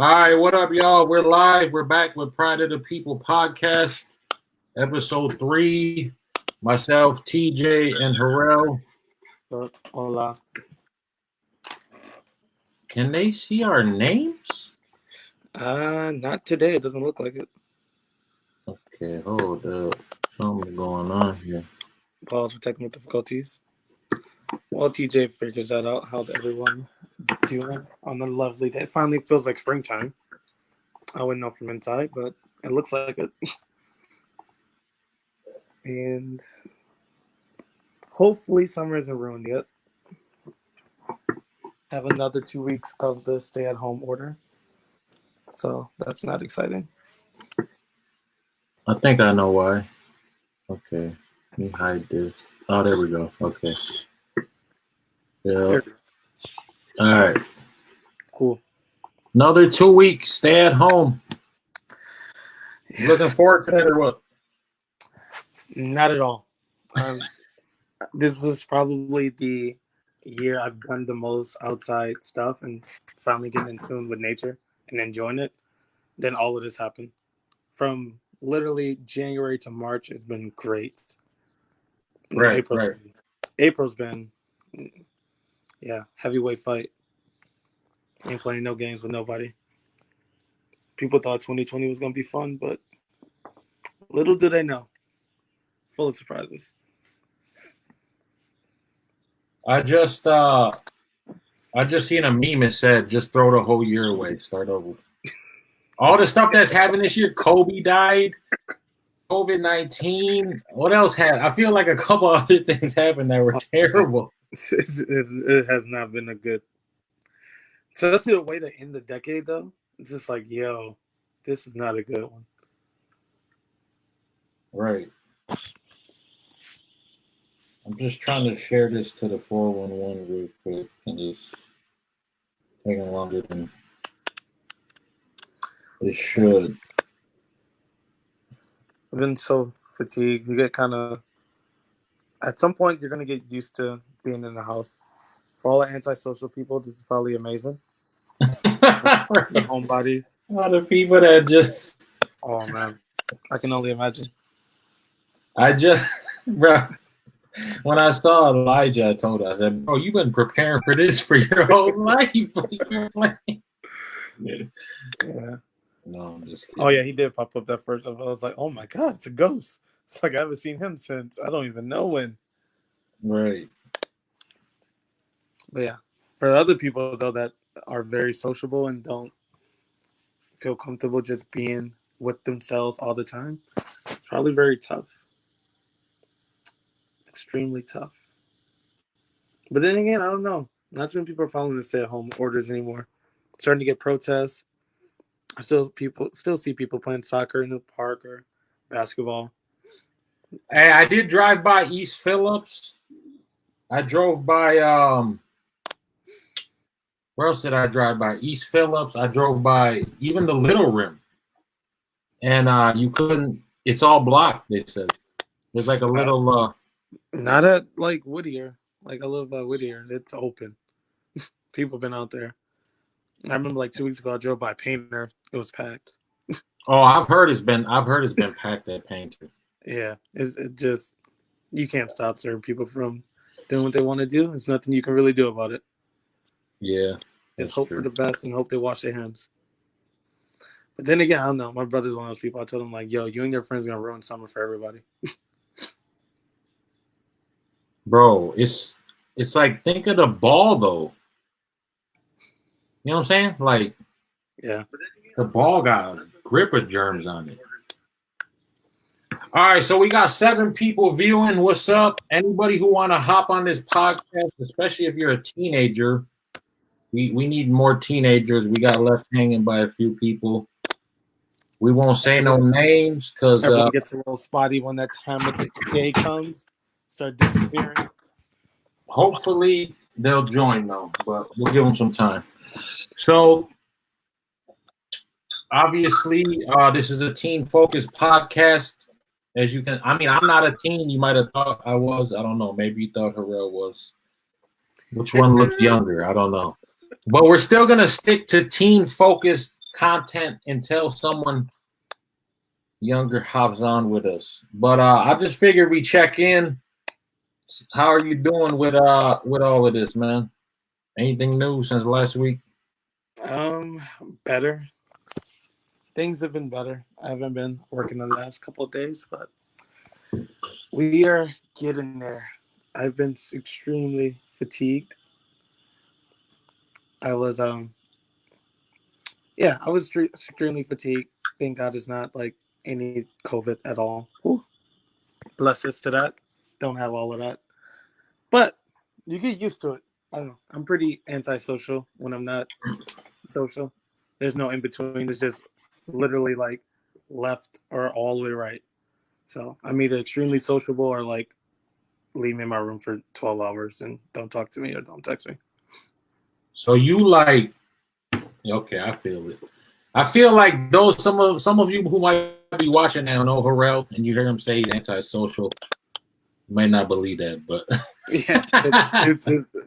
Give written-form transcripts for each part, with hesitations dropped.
All right, what up, y'all? We're live. We're back with Pride of the People podcast, episode 3. Myself, TJ, and Harrell. Hola. Can they see our names? Not today. It doesn't look like it. Okay, hold up. Something's going on here. Pause for technical difficulties. While TJ figures that out, how's everyone doing on a lovely day? It finally feels like springtime. I wouldn't know from inside, but it looks like it. And hopefully summer isn't ruined yet. Have another 2 weeks of the stay-at-home order. So that's not exciting. I think I know why. Okay, let me hide this. Oh, there we go. Okay. Yeah. All right. Cool. Another 2 weeks. Stay at home. Looking forward to that or what? Not at all. This is probably the year I've done the most outside stuff and finally getting in tune with nature and enjoying it. Then all of this happened. From literally January to March, it's been great. Right. April's been, heavyweight fight. Ain't playing no games with nobody. People thought 2020 was going to be fun, but little do they know. Full of surprises. I just seen a meme. It said, "Just throw the whole year away, start over." All the stuff that's happened this year. Kobe died. COVID-19. What else happened? I feel like a couple other things happened that were terrible. It has not been a good. So that's the way to end the decade, though. It's just like, yo, this is not a good one. Right. I'm just trying to share this to the 411 real quick and just taking longer than it should. I've been so fatigued. You get kind of, at some point, you're going to get used to being in the house. For all the antisocial people, this is probably amazing. The homebody. All the people that just... Oh, man. I can only imagine. Bro, when I saw Elijah, I told her, I said, bro, you've been preparing for this for your whole life. Yeah. No, I'm just kidding. Oh, yeah, he did pop up that first. I was like, oh, my God, it's a ghost. It's like I haven't seen him since I don't even know when. Right. But, yeah, for the other people, though, that are very sociable and don't feel comfortable just being with themselves all the time, it's probably very tough. Extremely tough. But then again, I don't know. Not too many people are following the stay-at-home orders anymore. Starting to get protests. I still see people playing soccer in the park or basketball. Hey, I did drive by East Phillips. I drove by where else did I drive by? East Phillips. I drove by even the Little Rim. And you couldn't, it's all blocked, they said. There's like a little not at like Whittier. Like I live by Whittier. It's open. People been out there. I remember like 2 weeks ago I drove by Painter. It was packed. Oh, I've heard it's been packed at Painter. Yeah. It just you can't stop certain people from doing what they want to do. There's nothing you can really do about it. Yeah. Just hope for the best and hope they wash their hands. But then again, I don't know. My brother's one of those people. I told him like, yo, you and your friends are gonna ruin summer for everybody. Bro, it's like, think of the ball though. You know what I'm saying? Like, yeah, the ball got a grip of germs on it. All right, so we got 7 people viewing. What's up? Anybody who want to hop on this podcast, especially if you're a teenager, we need more teenagers. We got left hanging by a few people. We won't say no names because everybody gets a little spotty when that time of the day comes. Start disappearing. Hopefully they'll join though, but we'll give them some time. So obviously, this is a teen-focused podcast. As you can, I mean, I'm not a teen. You might have thought I was. I don't know. Maybe you thought Harrell was. Which one looked younger? I don't know. But we're still gonna stick to teen-focused content until someone younger hops on with us. But I just figured we check in. How are you doing with all of this, man? Anything new since last week? Better. Things have been better. I haven't been working the last couple of days, but we are getting there. I've been extremely fatigued. I was extremely fatigued. Thank God it's not like any COVID at all. Whew. Bless us to that. Don't have all of that. But you get used to it. I don't know. I'm pretty antisocial when I'm not social. There's no in between. It's just literally like left or all the way right. So I'm either extremely sociable or like leave me in my room for 12 hours and don't talk to me or don't text me. So you like, okay, I feel it. I feel like those some of you who might be watching now know Harrell, and you hear him say he's antisocial. You might not believe that, but yeah,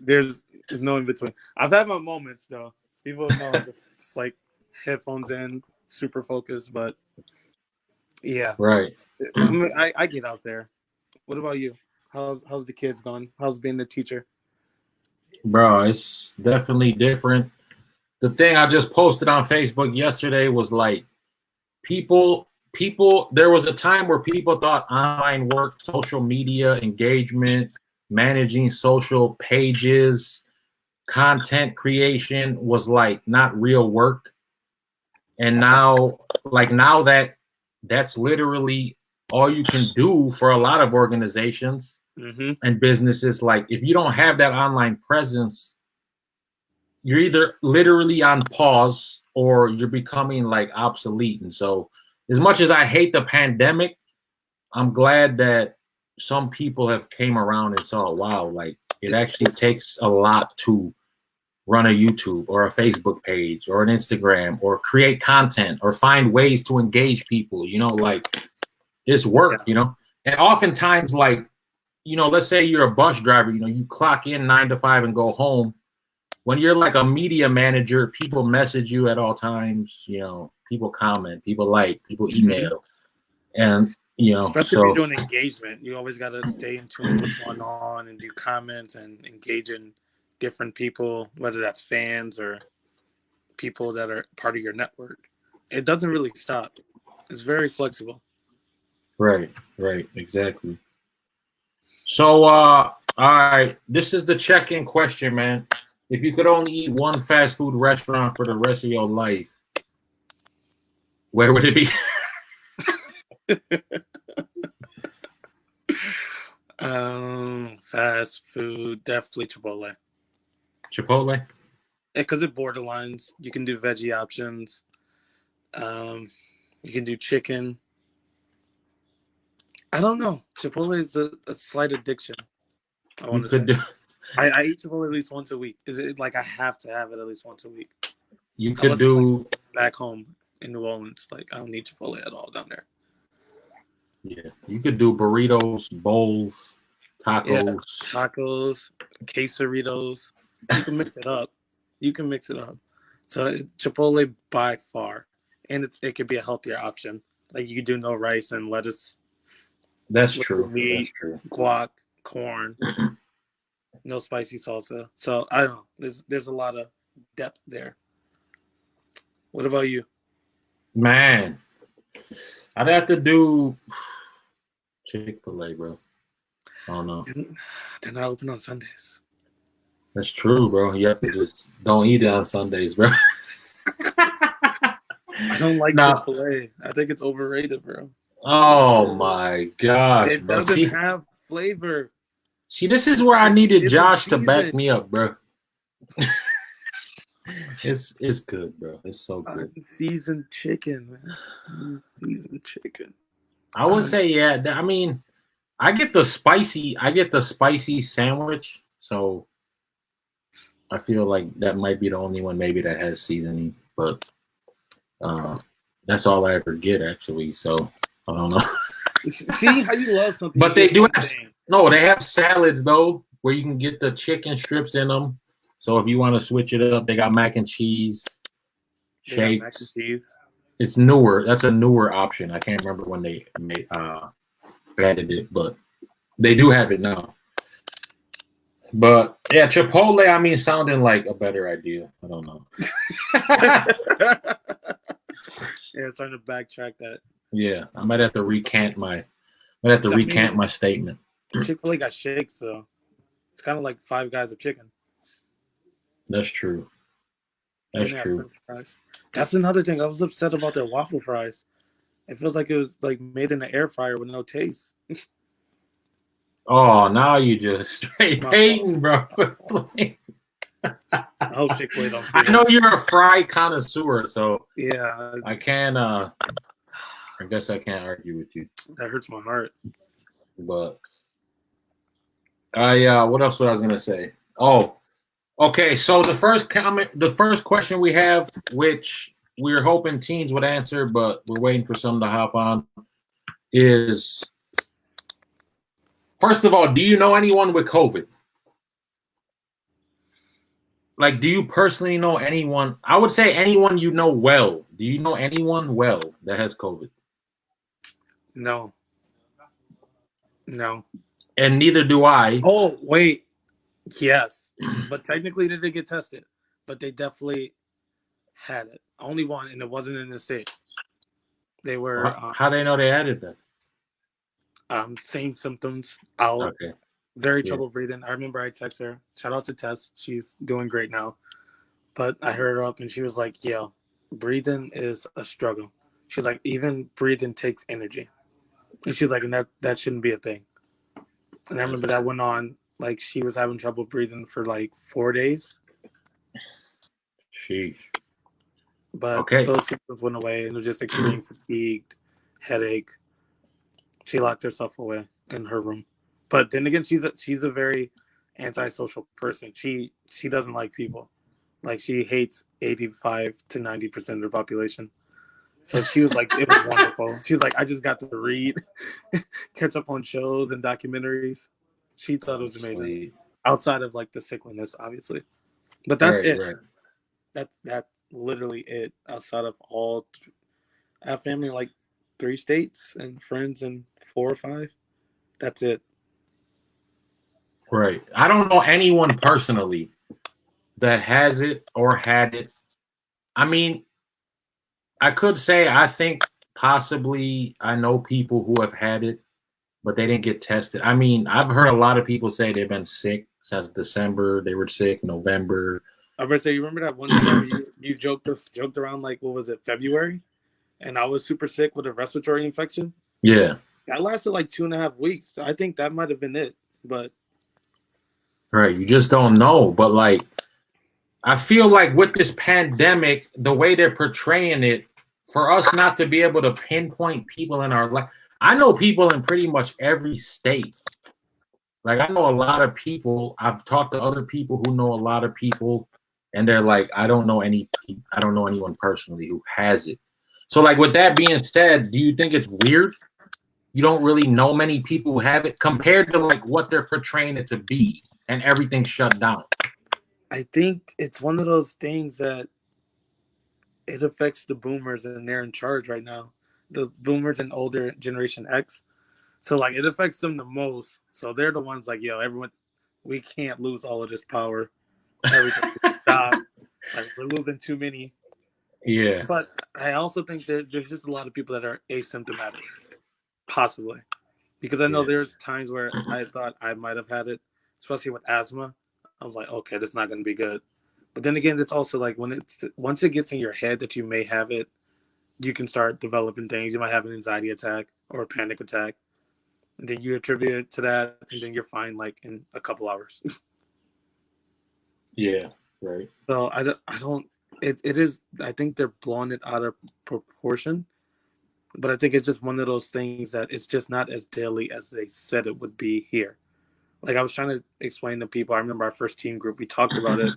there's no in between. I've had my moments though. People know just like headphones in, super focused, but yeah, right. I get out there. What about you? How's the kids going? How's being the teacher? Bro, it's definitely different. The thing I just posted on Facebook yesterday was like people there was a time where people thought online work, social media engagement, managing social pages, content creation was like not real work. And now that's literally all you can do for a lot of organizations and businesses. Like if you don't have that online presence, you're either literally on pause or you're becoming like obsolete. And so as much as I hate the pandemic, I'm glad that some people have came around and saw, wow, like it actually takes a lot to run a YouTube or a Facebook page or an Instagram or create content or find ways to engage people, like it's work, and oftentimes like, let's say you're a bus driver, you clock in 9 to 5 and go home. When you're like a media manager, people message you at all times, people comment, people like, people email, and especially if you're doing engagement, you always got to stay in tune with what's going on and do comments and engage in different people, whether that's fans or people that are part of your network. It doesn't really stop. It's very flexible. Right, exactly. So, all right, this is the check-in question, man. If you could only eat one fast food restaurant for the rest of your life, where would it be? Fast food, definitely Chipotle. Chipotle? Because it borderlines. You can do veggie options. You can do chicken. I don't know. Chipotle is a slight addiction. I want to say. I eat Chipotle at least once a week. Is it like I have to have it at least once a week? You could do like back home in New Orleans. Like I don't need Chipotle at all down there. Yeah, you could do burritos, bowls, tacos. Yeah, tacos, quesadillas. You can mix it up. So Chipotle by far, and it could be a healthier option. Like you could do no rice and lettuce. That's true. Meat, that's true. Guac, corn, no spicy salsa. So I don't know. There's a lot of depth there. What about you? Man, I'd have to do Chick-fil-A, bro. I don't know. They're not open on Sundays. That's true, bro. You have to just don't eat it on Sundays, bro. I don't like Chick-fil-A. I think it's overrated, bro. Oh my gosh, it doesn't have flavor. See, this is where I needed Josh to back me up, bro. It's good, bro. It's so good. Seasoned chicken, man. Seasoned chicken. I would say, yeah. I mean, I get the spicy sandwich, so I feel like that might be the only one maybe that has seasoning, but that's all I ever get actually. So I don't know. See how you love something. But they do have they have salads though, where you can get the chicken strips in them. So if you want to switch it up, they got mac and cheese, They got mac and shakes. cheese. It's newer. That's a newer option. I can't remember when they added it, but they do have it now. But yeah, Chipotle, I mean, sounding like a better idea. I don't know. Yeah, it's starting to backtrack that. Yeah, I might have to recant my statement. Chick-fil-A got shakes, so it's kind of like Five Guys of chicken. That's true. That's And they have true. French fries. That's another thing. I was upset about their waffle fries. It feels like it was like made in an air fryer with no taste. Oh, now you just straight My hating, bro. I hope Chick-fil-A don't see I know this. you're a fry connoisseur, so Yeah, I can I guess I can't argue with you. that hurts my heart. But what else was I gonna say? Oh, okay. So the first question we have, which we're hoping teens would answer, but we're waiting for some to hop on, is first of all, do you know anyone with COVID? Like, do you personally know anyone? I would say anyone you know well. Do you know anyone well that has COVID? No. And neither do I. Oh, wait. Yes. But technically they did get tested. But they definitely had it. Only one, and it wasn't in the state. They were How do they know they had it then? same symptoms. Out. Okay. Very trouble breathing. I remember I texted her. Shout out to Tess. She's doing great now. But I heard her up and she was like, yeah, breathing is a struggle. She's like, even breathing takes energy. And she's like, and that shouldn't be a thing. And I remember that went on, like she was having trouble breathing for like 4 days. Sheesh. But those symptoms went away and it was just extreme fatigue, headache. She locked herself away in her room. But then again, she's a very antisocial person. She doesn't like people. Like she hates 85 to 90% of the population. So she was like, it was wonderful. She was like, I just got to read, catch up on shows and documentaries. She thought it was amazing. Sweet. Outside of like the sickliness, obviously. But that's it. Right. That's literally it. Outside of all, I have family in like 3 states and friends in 4 or 5. That's it. Right. I don't know anyone personally that has it or had it. I mean, I could say I think possibly I know people who have had it, but they didn't get tested. I mean, I've heard a lot of people say they've been sick since December. They were sick November. I was gonna say, you remember that one time you joked around like, what was it, February? And I was super sick with a respiratory infection. Yeah. That lasted like 2.5 weeks. I think that might have been it, but. Right. You just don't know. But like, I feel like with this pandemic, the way they're portraying it, for us not to be able to pinpoint people in our life. I know people in pretty much every state. Like I know a lot of people. I've talked to other people who know a lot of people, and they're like, I don't know anyone personally who has it. So like with that being said, do you think it's weird? You don't really know many people who have it compared to like what they're portraying it to be, and everything's shut down. I think it's one of those things that it affects the boomers and they're in charge right now. The boomers and older generation X. So like it affects them the most. So they're the ones like, yo, everyone, we can't lose all of this power. Everything stop. Like we're losing too many. Yeah. But I also think that there's just a lot of people that are asymptomatic. Possibly. Because I know there's times where I thought I might have had it, especially with asthma. I was like, okay, that's not going to be good. But then again, it's also like once it gets in your head that you may have it, you can start developing things. You might have an anxiety attack or a panic attack. And then you attribute it to that, and then you're fine like in a couple hours. Yeah, right. So I don't. It is. I think they're blowing it out of proportion. But I think it's just one of those things that it's just not as deadly as they said it would be here. Like I was trying to explain to people. I remember our first team group. We talked about it.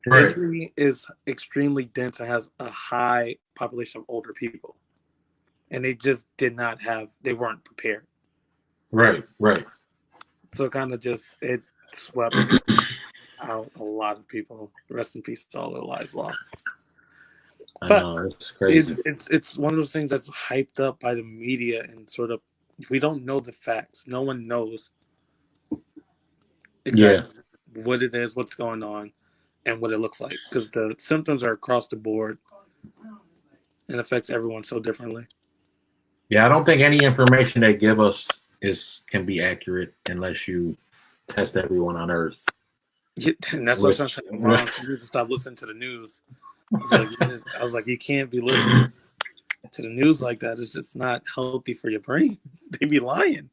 Right. Italy is extremely dense and has a high population of older people, and they just did not have. They weren't prepared. Right. So it swept out a lot of people. Rest in peace to all their lives lost. I But know it's crazy. it's one of those things that's hyped up by the media and sort of we don't know the facts. No one knows Yeah. exactly what it is, what's going on, and what it looks like because the symptoms are across the board and affects everyone so differently. Yeah, I don't think any information they give us can be accurate unless you test everyone on Earth. Yeah, and that's what I'm saying. Ron, you need to stop listening to the news. He's like, I was like, you can't be listening to the news like that. It's just not healthy for your brain. They be lying.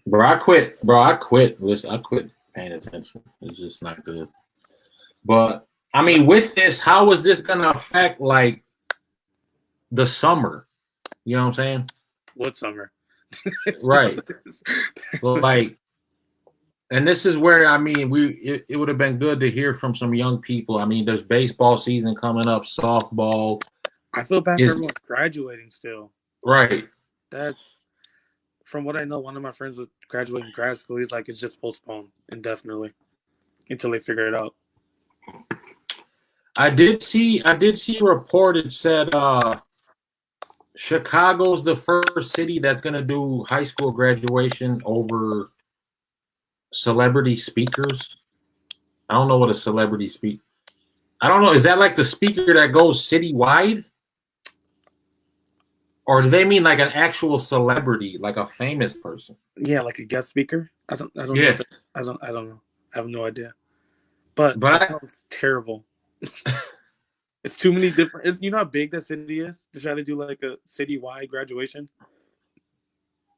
Bro, I quit. Bro, I quit. Listen, I quit paying attention. It's just not good. But I mean, with this, how is this gonna affect like the summer? You know what I'm saying? What summer? Right. Like, and this is where I mean, it would have been good to hear from some young people. I mean, there's baseball season coming up, softball. I feel bad for everyone graduating still. Right. That's from what I know. One of my friends is graduating grad school. He's like, it's just postponed indefinitely until they figure it out. I did see a report. It said Chicago's the first city that's going to do high school graduation over celebrity speakers. I don't know what a celebrity speak. I don't know. Is that like the speaker that goes citywide? Or do they mean like an actual celebrity, like a famous person? Yeah, like a guest speaker. I don't Yeah. know. I don't know. I have no idea. But that sounds terrible. It's too many different. You know how big that city is to try to do like a citywide graduation.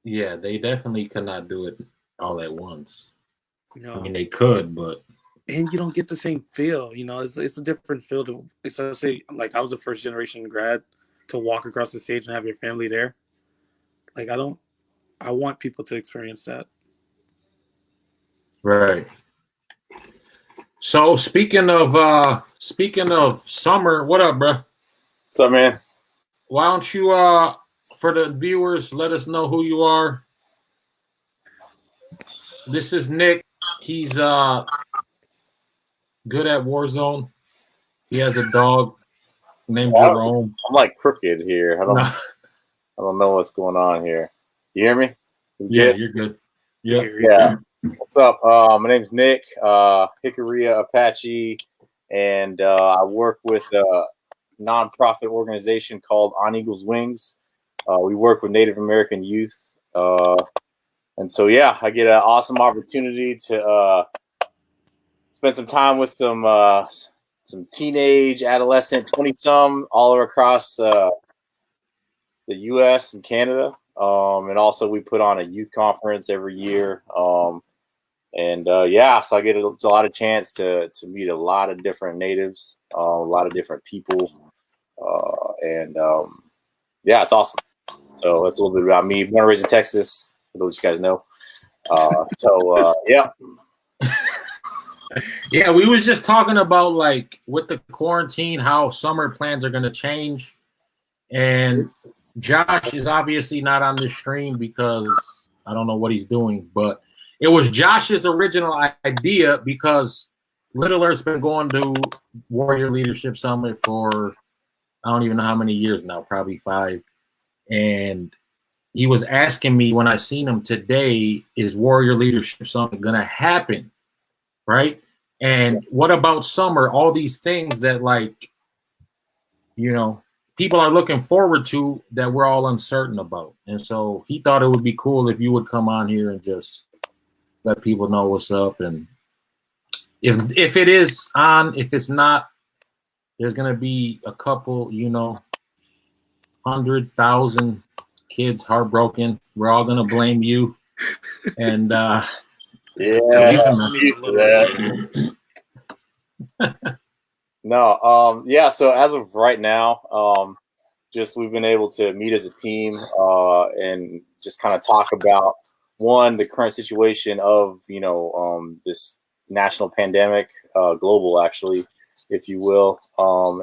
Yeah, they definitely could not do it all at once. No. I mean, they could, but and you don't get the same feel. You know, it's a different feel. So say like I was a first generation grad to walk across the stage and have your family there. Like I want people to experience that. Right. So speaking of summer, what up, bro? What's up, man? Why don't you for the viewers let us know who you are? This is Nick. He's good at Warzone. He has a dog named Jerome. I'm like crooked here. I don't know what's going on here. You hear me? You're good. Yeah. What's up? My name's Nick, Hickoria Apache, and I work with a nonprofit organization called On Eagle's Wings. We work with Native American youth. And so, yeah, I get an awesome opportunity to spend some time with some teenage, adolescent, 20-some all across the U.S. and Canada. And also we put on a youth conference every year. Yeah, so I get a lot of chance to meet a lot of different natives, a lot of different people. Yeah, it's awesome. So that's a little bit about me. Born and raised in Texas, for those you guys know. Yeah. Yeah, we was just talking about like with the quarantine, how summer plans are going to change. And Josh is obviously not on the stream because I don't know what he's doing, but it was Josh's original idea because Little Earth's been going to Warrior Leadership Summit for I don't even know how many years now, probably 5. And he was asking me when I seen him today, is Warrior Leadership Summit going to happen? Right? And what about summer? All these things that like, you know, people are looking forward to that we're all uncertain about. And so he thought it would be cool if you would come on here and just let people know what's up. And if it is on, if it's not, there's going to be a couple, 100,000 kids heartbroken. We're all going to blame you. And yeah. No, yeah, so as of right now, just we've been able to meet as a team and just kind of talk about the current situation of this national pandemic, global actually, if you will,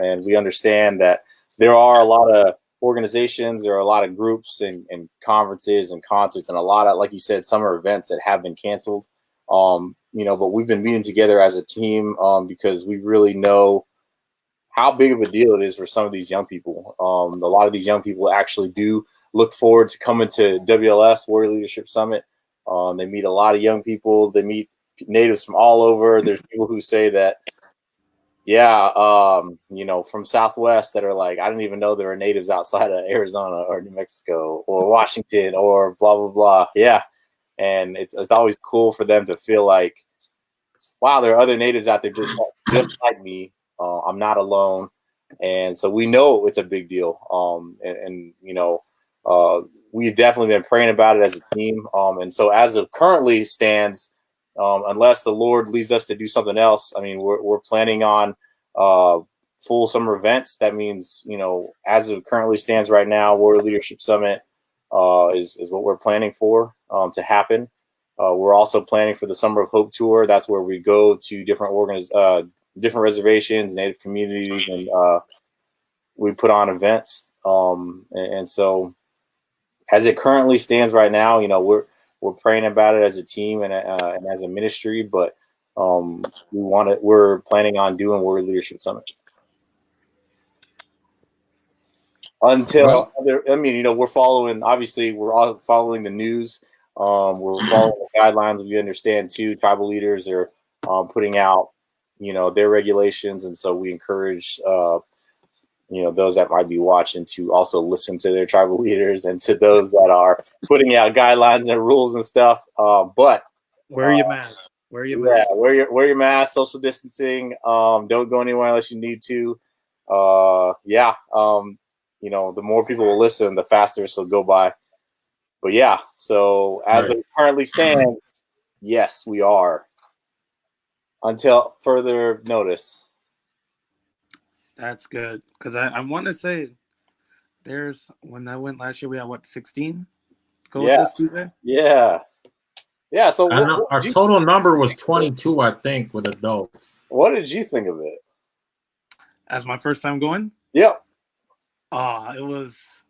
and we understand that there are a lot of organizations, there are a lot of groups and conferences and concerts and a lot of, like you said, summer events that have been canceled. But we've been meeting together as a team because we really know how big of a deal it is for some of these young people. A lot of these young people actually do look forward to coming to WLS, Warrior Leadership Summit. They meet a lot of young people. They meet natives from all over. There's people who say that, from Southwest that are like, I didn't even know there were natives outside of Arizona or New Mexico or Washington or blah, blah, blah. Yeah. And it's always cool for them to feel like, wow, there are other natives out there just like me. I'm not alone. And so we know it's a big deal. We've definitely been praying about it as a team. And so as of currently stands, unless the Lord leads us to do something else, I mean, we're planning on full summer events. That means, as it currently stands right now, Warrior Leadership Summit is what we're planning for to happen. We're also planning for the Summer of Hope tour. That's where we go to different reservations, Native communities, and we put on events. And so as it currently stands right now, we're praying about it as a team and as a ministry, but we're planning on doing Warrior Leadership Summit. We're following, obviously we're all following the news. We're following the guidelines. We understand too, tribal leaders are putting out, their regulations. And so we encourage, those that might be watching to also listen to their tribal leaders and to those that are putting out guidelines and rules and stuff. But wear your mask. Wear your mask. Yeah, wear your mask, social distancing. Don't go anywhere unless you need to. The more people will listen, the faster this will go by. But yeah, so as it currently stands, yes, we are. Until further notice. That's good. Because I want to say when I went last year, we had 16? Go with this, Tuesday? Yeah. Yeah, so our total number was 22, I think, with adults. What did you think of it? As my first time going? Yep. It was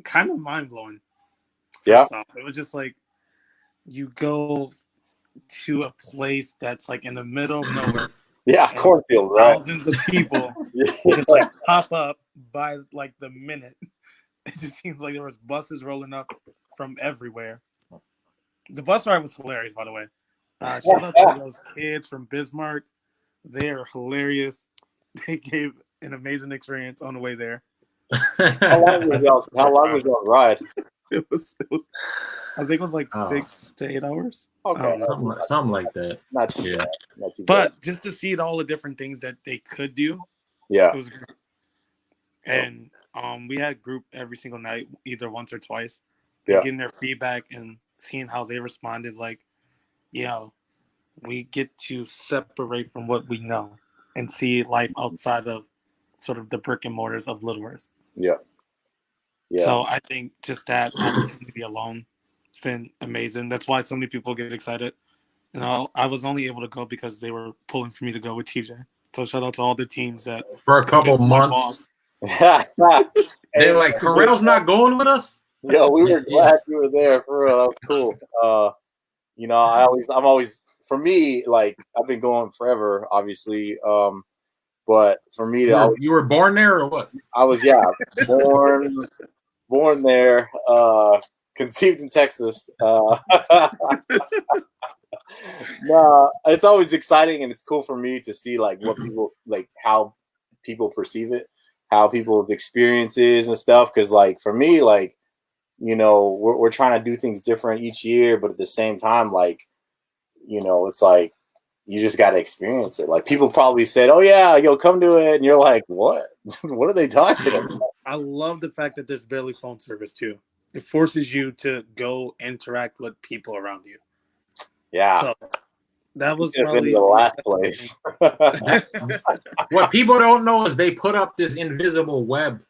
kind of mind-blowing. Yeah. It was just like you go to a place that's like in the middle of nowhere. Yeah, cornfield, right? Thousands of people just like pop up by like the minute. It just seems like there was buses rolling up from everywhere. The bus ride was hilarious, by the way. Shout out to those kids from Bismarck. They are hilarious. They gave an amazing experience on the way there. How long was your ride? It was. I think it was like 6 to 8 hours. Okay, something like that. Not too bad. But just to see all the different things that they could do, it was great. And we had group every single night, either once or twice. Getting their feedback and seeing how they responded. Like, we get to separate from what we know and see life outside of sort of the brick and mortars of Little Earth. Yeah. So I think just that opportunity alone has been amazing. That's why so many people get excited. And I was only able to go because they were pulling for me to go with TJ. So shout out to all the teams that for a couple months. They're like, Carell's not going with us. Yo, we were glad you were there for real. That was cool. I'm always for me, like I've been going forever, obviously. But for me you were born there or what? I was born there, conceived in Texas. No, it's always exciting and it's cool for me to see like what people like, how people perceive it, how people's experiences and stuff. Because like for me, like we're trying to do things different each year, but at the same time, like it's like you just got to experience it. Like people probably said, "Oh yeah, come to it," and you're like, "What? What are they talking about?" I love the fact that there's barely phone service too. It forces you to go interact with people around you. Yeah. So that was probably the last place. What people don't know is they put up this invisible web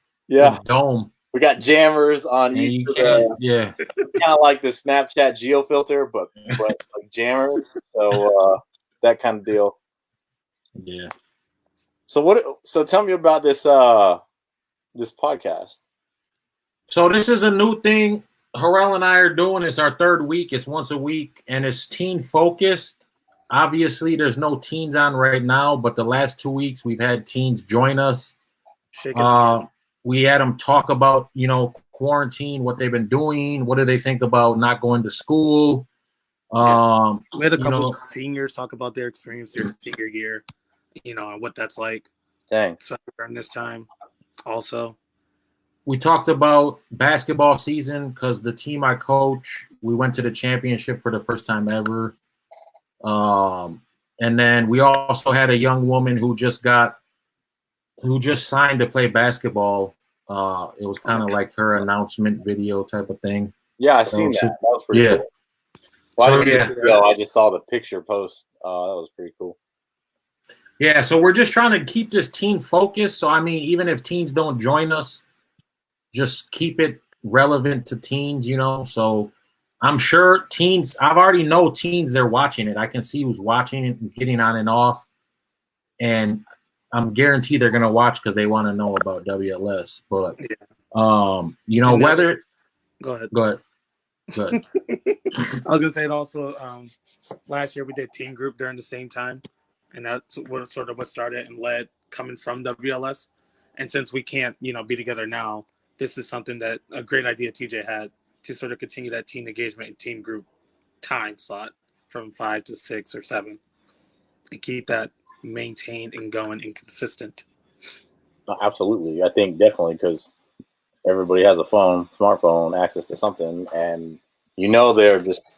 dome. We got jammers on each kind of like the Snapchat geo filter, but like jammers. So that kind of deal. Yeah. So tell me about this this podcast. So this is a new thing Harrell and I are doing. It's our third week. It's once a week, and it's teen focused. obviously there's no teens on right now, but the last 2 weeks we've had teens join us. We had them talk about, quarantine, what they've been doing, what do they think about not going to school. We had a couple of seniors talk about their experience their senior year, and what that's like. Dang. During this time, also. We talked about basketball season because the team I coach, we went to the championship for the first time ever. And then we also had a young woman who just signed to play basketball. It was kind of like her announcement video type of thing. Yeah, I seen that. That was pretty cool. Well, I just saw the picture post. That was pretty cool. Yeah, so we're just trying to keep this team focused. So, I mean, even if teens don't join us, just keep it relevant to teens, So I'm sure teens, I've already know teens, they're watching it. I can see who's watching it and getting on and off. And I'm guaranteed they're going to watch because they want to know about WLS. But, whether – Go ahead. Go ahead. I was gonna say it also. Last year we did team group during the same time, and that's what started and led coming from WLS. And since we can't, be together now, this is something that a great idea TJ had to sort of continue that team engagement and team group time slot from 5 to 6 or 7, and keep that maintained and going and consistent. Absolutely, I think definitely because everybody has a smartphone, access to something, and they're just,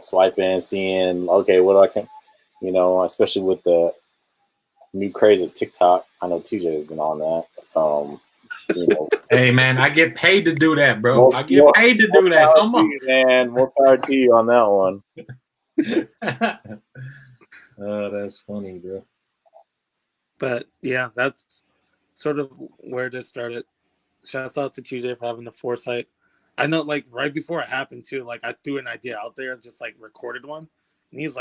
swiping, seeing, okay, what I can, especially with the new craze of TikTok. I know TJ has been on that. Hey, man, I get paid to do that, bro. I get paid to do that. Come on. Man, more power to you on that one. Oh, that's funny, bro. But, yeah, that's sort of where this started. Shouts out to TJ for having the foresight. I know, right before it happened, too, I threw an idea out there, just, recorded one. And he's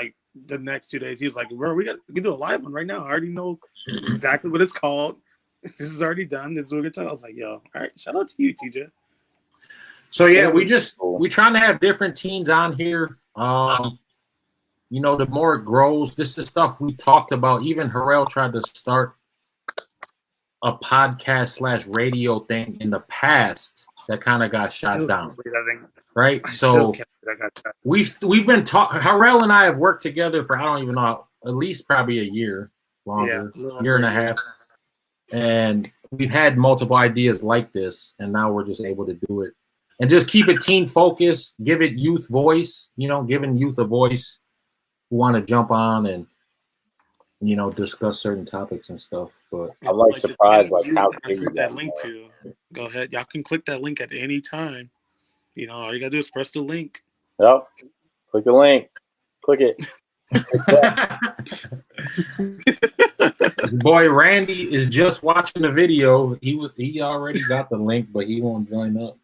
the next 2 days, he was like, bro, we can do a live one right now. I already know exactly what it's called. This is already done. This is what we're talking. I was like, yo, all right, shout out to you, TJ. So, yeah, we're trying to have different teams on here. The more it grows, this is stuff we talked about. Even Harrell tried to start a podcast/radio thing in the past that kind of got shot down, right? So we've been talking. Harrell and I have worked together for I don't even know, at least probably a year longer, year and a half, and we've had multiple ideas like this, and now we're just able to do it and just keep it team focused, give it youth voice, giving youth a voice who want to jump on and discuss certain topics and stuff. But I'm surprised how big that link to. Go ahead. Y'all can click that link at any time. All you gotta do is press the link. Yep. Click the link. Click it. Boy, Randy is just watching the video. He already got the link, but he won't join up.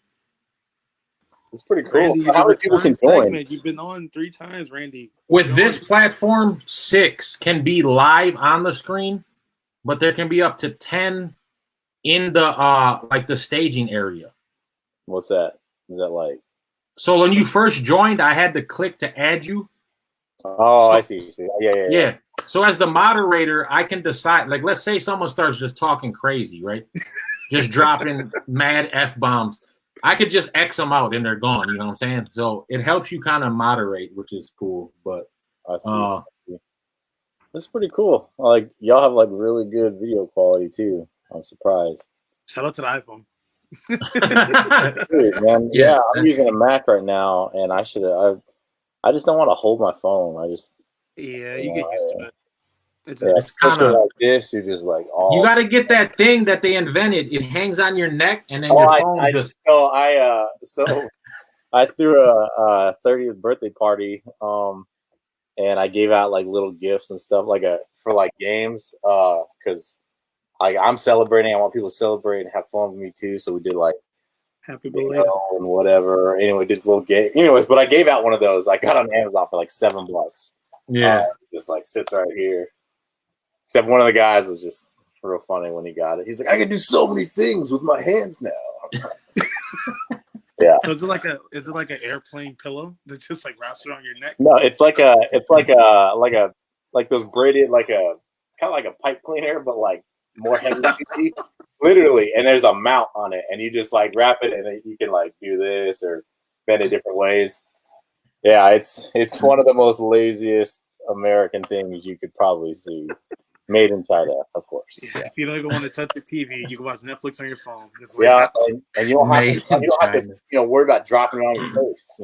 It's pretty cool. Randy, how many people can join? You've been on 3 times, Randy. With this platform, 6 can be live on the screen, but there can be up to 10 in the the staging area. What's that? Is that like? So when you first joined, I had to click to add you. Oh, I see. Yeah. So as the moderator, I can decide. Let's say someone starts just talking crazy, right? Just dropping mad F-bombs. I could just X them out and they're gone. You know what I'm saying? So it helps you kind of moderate, which is cool. But I see. That's pretty cool. Y'all have really good video quality too. I'm surprised. Shout out to the iPhone. Dude, man. Yeah, I'm using a Mac right now, and I just don't want to hold my phone. You get used to it. It's kind of like this. You're just you got to get that thing that they invented. It hangs on your neck, and then your phone just. So I threw a 30th birthday party, and I gave out little gifts and stuff for games, because I'm celebrating. I want people to celebrate and have fun with me too. So we did happy belated and whatever. Anyway, did a little game. Anyways, but I gave out one of those. I got on Amazon for $7. Yeah, just sits right here. Except one of the guys was just real funny when he got it. He's like, I can do so many things with my hands now. Yeah. So is it like an airplane pillow that just like wraps around your neck? No, it's like those braided like a kind of like a pipe cleaner, but like more heavy duty. Literally, and there's a mount on it, and you just like wrap it, and then you can like do this or bend it different ways. Yeah, it's one of the most laziest American things you could probably see. Made in China, of course. Yeah. If you don't even want to touch the TV, you can watch Netflix on your phone. Just Yeah, and you don't have Made to, in you don't have to, China. worry about dropping it on your face,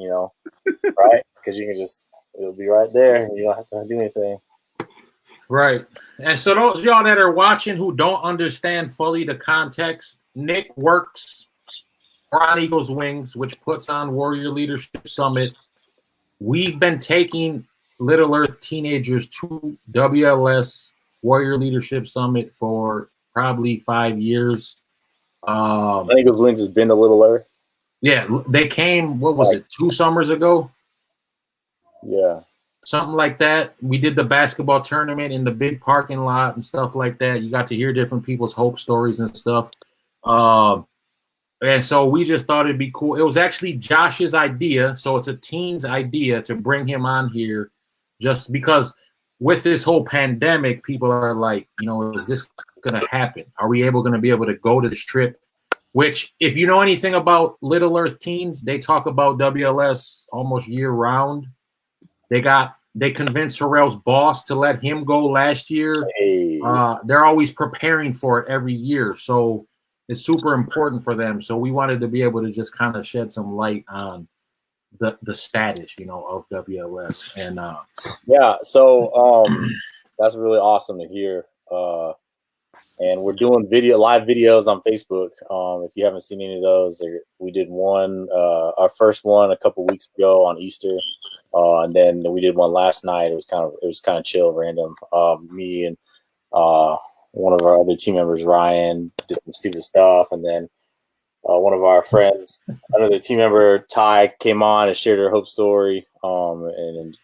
right? Because you can just, it'll be right there, and you don't have to do anything. Right. And so those of y'all that are watching who don't understand fully the context, Nick works for On Eagles Wings, which puts on Warrior Leadership Summit. We've been taking Little Earth teenagers to WLS Warrior Leadership Summit for probably 5 years. On Eagles Wings has been to Little Earth. Yeah, they came, what was it, 2 summers ago? Yeah. Something like that. We did the basketball tournament in the big parking lot and stuff like that. You got to hear different people's hope stories and stuff. And so we just thought it'd be cool. It was actually Josh's idea. So it's a team's idea to bring him on here just because with this whole pandemic, people are like, is this going to happen? Are we going to be able to go to this trip? Which, if you know anything about Little Earth teams, they talk about WLS almost year round. They convinced Harrell's boss to let him go last year. Hey. They're always preparing for it every year. So it's super important for them. So we wanted to be able to just kind of shed some light on the status, of WLS. And yeah, so that's really awesome to hear. And we're doing live videos on Facebook. If you haven't seen any of those, we did one, our first one a couple weeks ago on Easter. And then we did one last night. It was kind of chill, random. Me and one of our other team members, Ryan, did some stupid stuff, and then one of our friends, another team member, Ty, came on and shared her hope story, and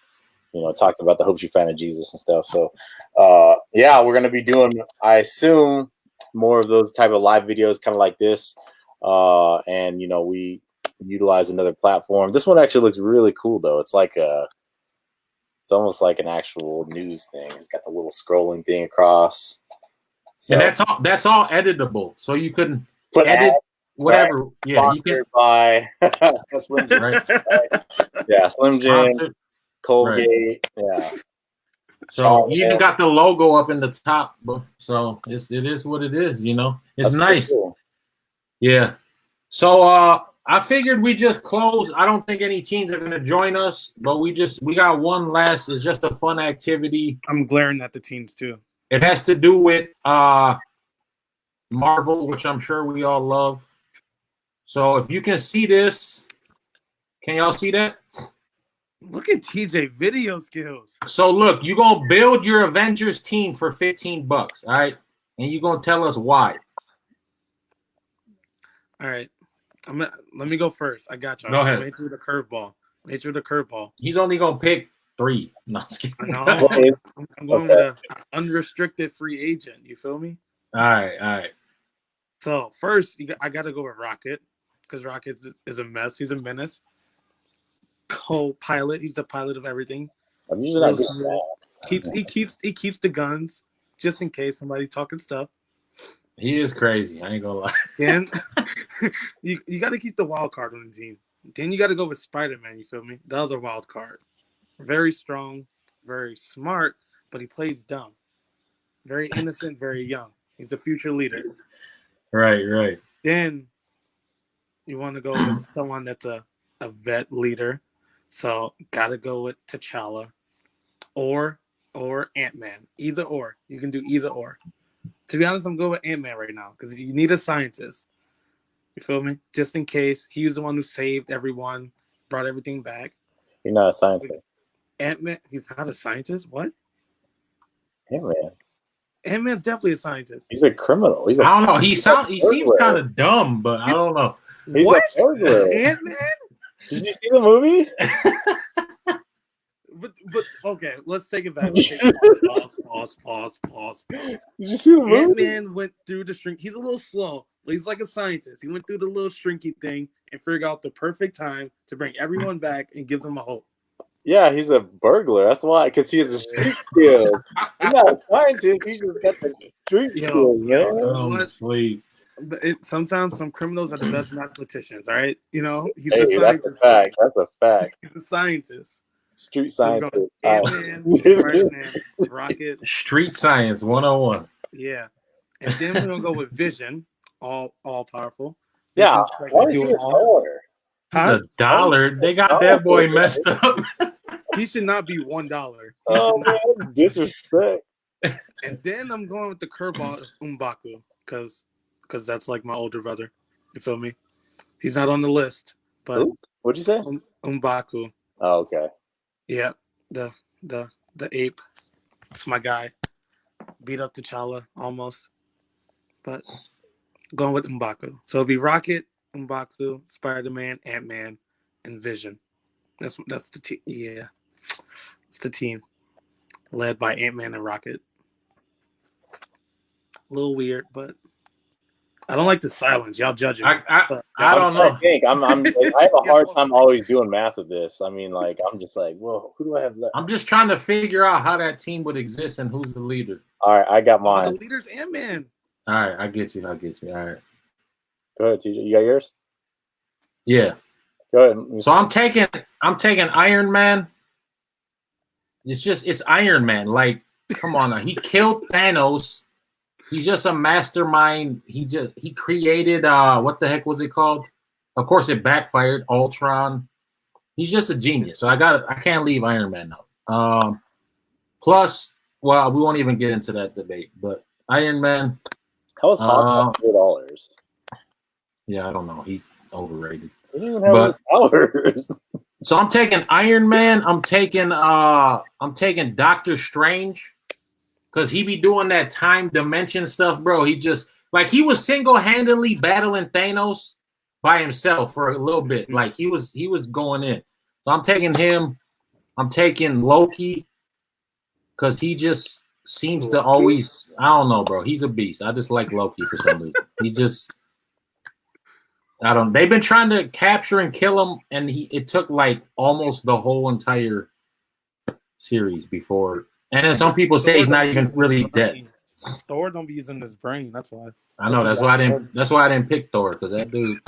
talked about the hope she found in Jesus and stuff. So, yeah, we're gonna be doing, I assume, more of those type of live videos, kind of like this, and we utilize another platform. This one actually looks really cool, though. It's almost like an actual news thing. It's got the little scrolling thing across. So, and that's all editable, so you can edit whatever. Right. Yeah, you can by Slim Jim, right? Yeah, Slim Jim, Colgate. Right. Yeah. So you even got the logo up in the top, so it is what it is. It's that's nice. Cool. Yeah. So I figured we just close. I don't think any teams are going to join us, but we got one last. It's just a fun activity. I'm glaring at the teams too. It has to do with Marvel, which I'm sure we all love. So if you can see this, can y'all see that? Look at TJ video skills. So look, you're going to build your Avengers team for $15, all right? And you're going to tell us why. All right. Let me go first. I got you. Go ahead. Made through the curveball. He's only going to pick 3. No, I'm just kidding. No, I'm going with an unrestricted free agent. You feel me? All right. So first, I got to go with Rocket because Rocket is a mess. He's a menace. Co-pilot. He's the pilot of everything. I'm usually not good at that. He keeps the guns just in case somebody talking stuff. He is crazy. I ain't gonna lie. Then you got to keep the wild card on the team. Then you got to go with Spider-Man. You feel me? The other wild card. Very strong, very smart, but he plays dumb. Very innocent, very young. He's the future leader. Right. Then you want to go with someone that's a vet leader. So got to go with T'Challa or Ant-Man. Either or. You can do either or. To be honest, I'm going with Ant-Man right now because you need a scientist. You feel me? Just in case. He's the one who saved everyone, brought everything back. You're not a scientist. Ant-Man, he's not a scientist? What? Ant-Man. Ant-Man's definitely a scientist. He's a criminal. I don't know. He seems kind of dumb, but I don't know. He's what? A burglar. Ant-Man? Did you see the movie? But okay, let's take it back. Pause. Did you see the movie? Ant-Man went through the string. He's a little slow, He's like a scientist. He went through the little shrinky thing and figured out the perfect time to bring everyone back and give them a hope. Yeah, he's a burglar. That's why, because he has a street skill. He's not a scientist. He just got the street skill, man. What? Sleep. Sometimes some criminals are the best mathematicians. All right, he's Hey, a that's a scientist. fact. That's a fact. He's a scientist. Street So we're scientist. going Ant-Man, Spider-Man, Rocket. Street Science 101. Yeah, and then we're gonna go with Vision, all powerful. Yeah, Vision's like why to is do he it a all. dollar? It's $1. They got that boy messed up. He should not be $1. Oh man, that's disrespect. And then I'm going with the curveball of M'Baku because that's like my older brother. You feel me? He's not on the list, but Who? What'd you say? M'Baku. Oh, okay. Yeah, the ape. It's my guy. Beat up T'Challa almost, but going with M'Baku. So it'll be Rocket, M'Baku, Spider-Man, Ant-Man, and Vision. That's the team. Yeah, it's the team led by Ant-Man and Rocket. A little weird, but I don't like the silence. Y'all judging. I don't I'm trying know. to think. I have a hard time always doing math of this. I mean, like, I'm just like, well, who do I have left? I'm just trying to figure out how that team would exist and who's the leader. All right, I got The mine. leader's Ant-Man. All right, I get you. All right. Go ahead, TJ. You got yours? Yeah. Go ahead. So I'm taking Iron Man. It's Iron Man. Like, come on now. He killed Thanos. He's just a mastermind. He created what the heck was it called? Of course it backfired, Ultron. He's just a genius. So I can't leave Iron Man out. Plus, well, we won't even get into that debate, but Iron Man. How was Hawk $4? Yeah, I don't know. He's overrated. He didn't even have powers. So I'm taking Iron Man. I'm taking Doctor Strange. Cause he be doing that time dimension stuff, bro. He was single-handedly battling Thanos by himself for a little bit. Like he was going in. So I'm taking him. I'm taking Loki. Cause he just seems to always, I don't know, bro. He's a beast. I just like Loki for some reason. They've been trying to capture and kill him, and it took like almost the whole entire series before. And then some people say he's not even really dead. Thor don't be using his brain. That's why. I know. That's why I didn't pick Thor, because that dude.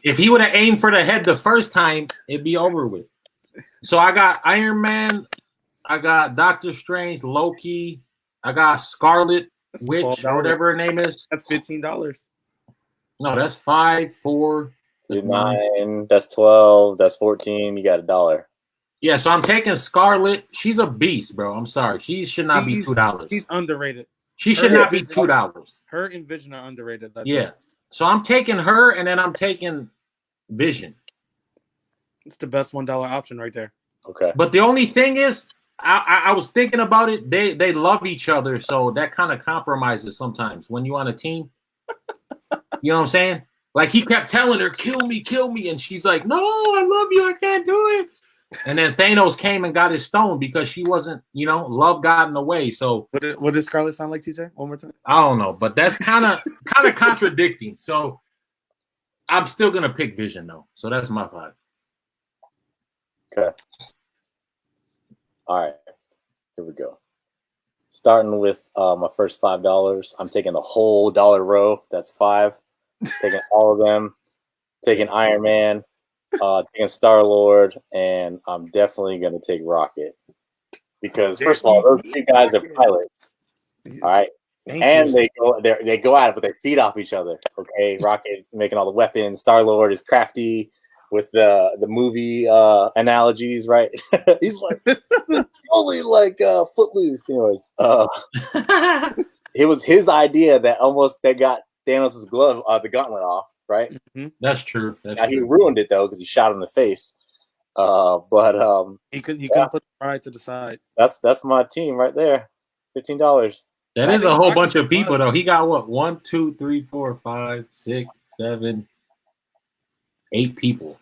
If he would have aimed for the head the first time, it'd be over with. So I got Iron Man, I got Doctor Strange, Loki, I got Scarlet Witch or whatever her name is. That's $15. No, that's 5, 4, 9. That's 12. That's 14. You got $1. Yeah, so I'm taking Scarlet. She's a beast, bro. I'm sorry. She should not be $2. She's underrated. She should not be $2. Her and Vision are underrated. Yeah. So I'm taking her, and then I'm taking Vision. It's the best $1 option right there. Okay. But the only thing is, I was thinking about it. They love each other, so that kind of compromises sometimes when you're on a team. You know what I'm saying? Like he kept telling her, kill me. And she's like, no, I love you. I can't do it. And then Thanos came and got his stone because she wasn't, love got in the way. So what does Scarlet sound like, TJ? One more time. I don't know, but that's kind of contradicting. So I'm still gonna pick Vision though. So that's my 5. Okay. All right. Here we go. Starting with my first $5. I'm taking the whole dollar row. That's 5. Taking all of them. Taking Iron Man. Taking Star-Lord, and I'm definitely gonna take Rocket because first of all, those two guys are pilots. All right, they go at it with their feet off each other. Okay, Rocket's making all the weapons. Star-Lord is crafty with the movie analogies, right? He's like totally like Footloose. Anyways, it was his idea that got Thanos' glove, the gauntlet off. Right, that's true. He ruined it though because he shot him in the face. But he couldn't put the pride to the side. That's my team right there. $15. That is a whole bunch of people though. He got what? 1, 2, 3, 4, 5, 6, 7, 8 people.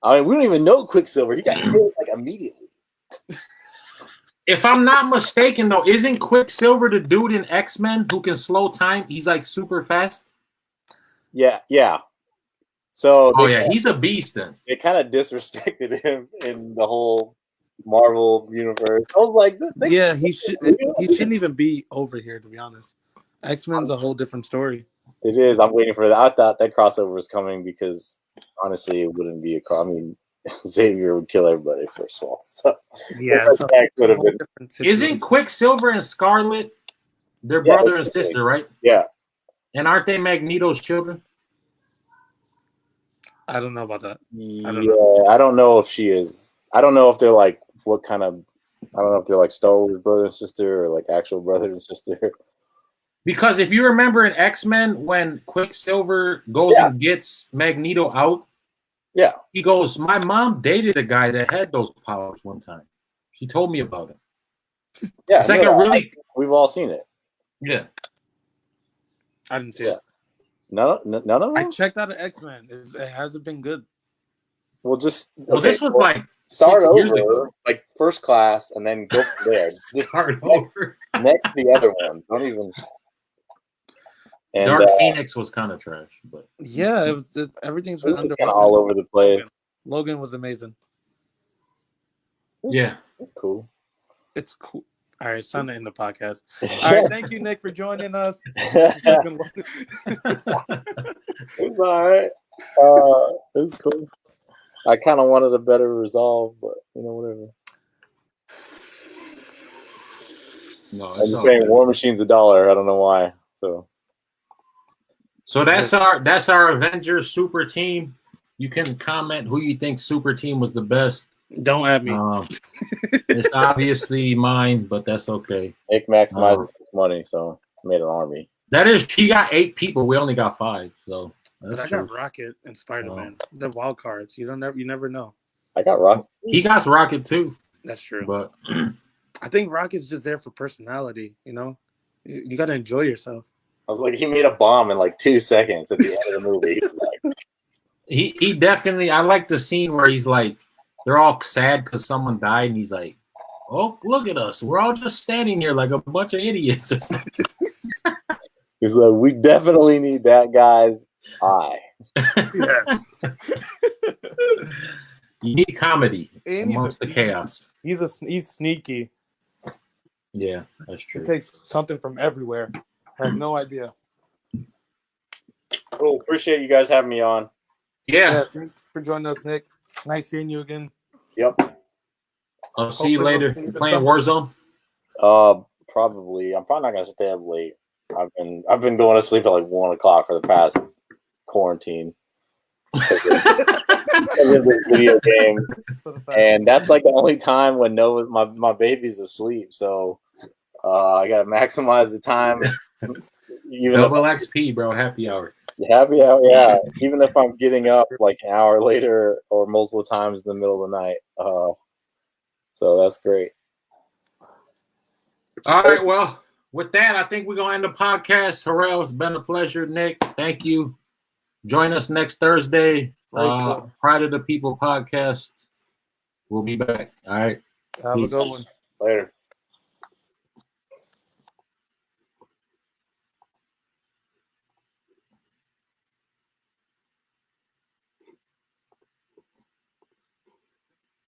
I mean, we don't even know Quicksilver. He got killed like immediately. If I'm not mistaken though, isn't Quicksilver the dude in X-Men who can slow time? He's like super fast. Yeah. So Oh yeah, he's a beast then. they kind of disrespected him in the whole Marvel universe. I was like, Yeah, he shouldn't even be over here, to be honest. X-Men's a whole different story. it is. I'm waiting for that. I thought that crossover was coming because honestly, it wouldn't be I mean, Xavier would kill everybody first of all. So Yeah, Professor X would have been. Isn't Quicksilver and Scarlet their Yeah, brother and exactly. sister, right? Yeah. And aren't they Magneto's children? I don't know about that. I don't know if she is. I don't know if they're like what kind of. I don't know if they're like Star Wars brother and sister or like actual brother and sister. Because if you remember in X-Men when Quicksilver goes and gets Magneto out, he goes, "My mom dated a guy that had those powers one time. She told me about it." Yeah, it's like a really. We've all seen it. Yeah, I didn't see it. None of them. I checked out of X-Men. It hasn't been good. Well, just this was like start 6 years over, ago. like first class, and then go from there. Start over. Next, the other one. Don't even. And, Dark Phoenix was kind of trash, but yeah, it was. Everything's been under kind of all over the place. Logan was amazing. Yeah, it's cool. It's cool. All right, it's time to end the podcast. All right, thank you, Nick, for joining us. It was all right. It was cool. I kind of wanted a better resolve, but whatever. No, I'm just paying War Machine's $1. I don't know why. So that's our Avengers super team. You can comment who you think super team was the best. Don't at me. It's obviously mine, but that's okay. Nick maximized his money, so made an army. That is, he got 8 people. We only got 5. So but I got Rocket and Spider-Man. The wild cards. You never know. I got Rocket. He got Rocket too. That's true. But I think Rocket's just there for personality. You got to enjoy yourself. I was like, he made a bomb in like 2 seconds at the end of the movie. He definitely. I like the scene where he's like, they're all sad because someone died, and he's like, "Oh, look at us! We're all just standing here like a bunch of idiots." Or something. He's like, "We definitely need that guy's eye." Yes. You need comedy and amongst the chaos. He's sneaky. Yeah, that's true. He takes something from everywhere. I have no idea. Cool. Appreciate you guys having me on. Yeah. Thanks for joining us, Nick. Nice seeing you again. Yep. I'll see you later. You playing Warzone? Probably. I'm probably not gonna stay up late. I've been going to sleep at like 1 o'clock for the past quarantine. This video game, and that's like the only time when my baby's asleep. So I gotta maximize the time. Double XP, bro. Happy hour. Happy hour, yeah. Even if I'm getting up like an hour later or multiple times in the middle of the night. So that's great. All right. Well, with that, I think we're gonna end the podcast. Harrell, it's been a pleasure. Nick, thank you. Join us next Thursday. Pride of the People podcast. We'll be back. All right. Have a good one. Later.